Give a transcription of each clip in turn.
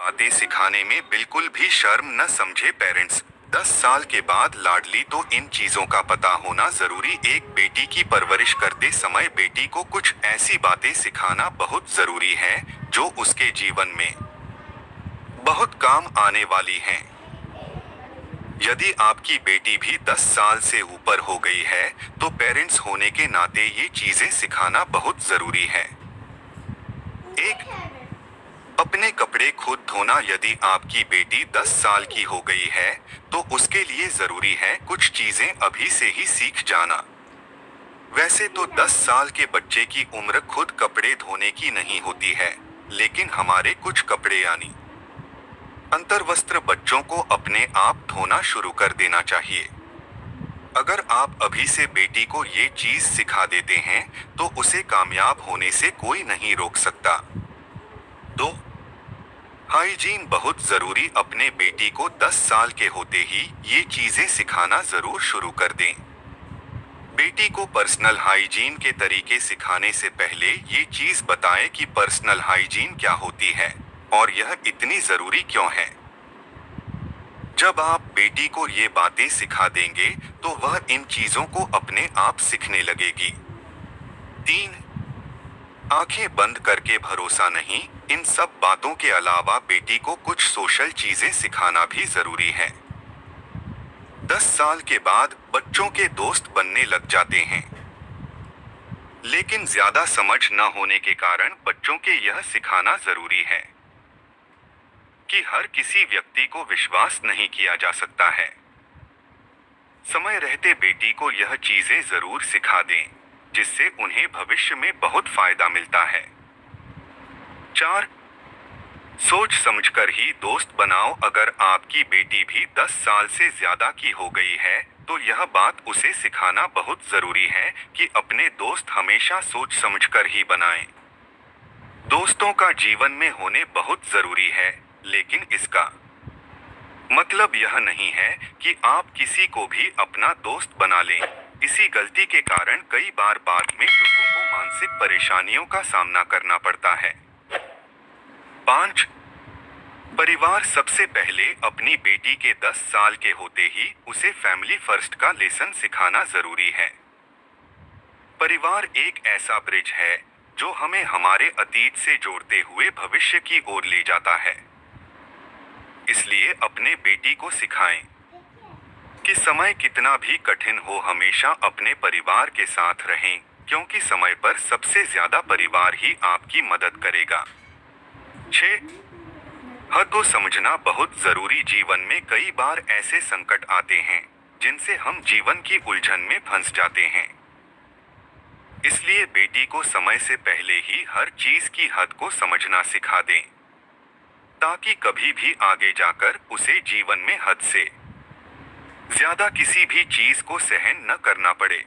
बातें सिखाने में बिल्कुल भी शर्म न समझे पेरेंट्स। 10 साल के बाद लाडली तो इन चीजों का पता होना जरूरी। एक बेटी की परवरिश करते समय बेटी को कुछ ऐसी बातें सिखाना बहुत जरूरी है जो उसके जीवन में बहुत काम आने वाली हैं। यदि आपकी बेटी भी 10 साल से ऊपर हो गई है तो पेरेंट्स होने के नाते ये चीजें सिखाना बहुत जरूरी है। एक, अपने कपड़े खुद धोना। यदि आपकी बेटी 10 साल की हो गई है तो उसके लिए जरूरी है कुछ चीजें अभी से ही सीख जाना। वैसे तो 10 साल के बच्चे की उम्र खुद कपड़े धोने की नहीं होती है, लेकिन हमारे कुछ कपड़े यानी अंतर्वस्त्र बच्चों को अपने आप धोना शुरू कर देना चाहिए। अगर आप अभी से बेटी को ये चीज सिखा देते हैं तो उसे कामयाब होने से कोई नहीं रोक सकता। 2, हाइजीन बहुत जरूरी। अपने बेटी को 10 साल के होते ही ये चीजें सिखाना जरूर शुरू कर दें। बेटी को पर्सनल हाइजीन के तरीके सिखाने से पहले ये चीज बताएं कि पर्सनल हाइजीन क्या होती है और यह इतनी जरूरी क्यों है। जब आप बेटी को ये बातें सिखा देंगे तो वह इन चीजों को अपने आप सीखने लगेगी। 3, आंखें बंद करके भरोसा नहीं। इन सब बातों के अलावा बेटी को कुछ सोशल चीजें सिखाना भी जरूरी है। 10 साल के बाद बच्चों के दोस्त बनने लग जाते हैं, लेकिन ज्यादा समझ न होने के कारण बच्चों के यह सिखाना जरूरी है कि हर किसी व्यक्ति को विश्वास नहीं किया जा सकता है। समय रहते बेटी को यह चीजें जरूर सिखा दें जिससे उन्हें भविष्य में बहुत फायदा मिलता है। 4, सोच समझकर ही दोस्त बनाओ। अगर आपकी बेटी भी 10 साल से ज्यादा की हो गई है तो यह बात उसे सिखाना बहुत जरूरी है कि अपने दोस्त हमेशा सोच समझकर ही बनाएं। दोस्तों का जीवन में होने बहुत जरूरी है, लेकिन इसका मतलब यह नहीं है कि आप किसी को भी अपना दोस्त बना लें। इसी गलती के कारण कई बार बाद में लोगों को मानसिक परेशानियों का सामना करना पड़ता है। 5, परिवार सबसे पहले अपनी बेटी के 10 साल के होते ही उसे फैमिली फर्स्ट का लेसन सिखाना जरूरी है। परिवार एक ऐसा ब्रिज है जो हमें हमारे अतीत से जोड़ते हुए भविष्य की ओर ले जाता है। इसलिए अपने बेटी को सिखाएं कि समय कितना भी कठिन हो हमेशा अपने परिवार के साथ रहें, क्योंकि समय पर सबसे ज्यादा परिवार ही आपकी मदद करेगा। 6, हद को समझना बहुत जरूरी। जीवन में कई बार ऐसे संकट आते हैं जिनसे हम जीवन की उलझन में फंस जाते हैं। इसलिए बेटी को समय से पहले ही हर चीज की हद को समझना सिखा दें, ताकि कभी भी आगे जाकर उसे जीवन में हद से ज्यादा किसी भी चीज को सहन न करना पड़े।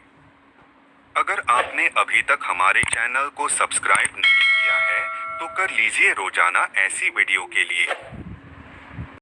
अगर आपने अभी तक हमारे चैनल को सब्सक्राइब नहीं किया है तो कर लीजिए रोजाना ऐसी वीडियो के लिए।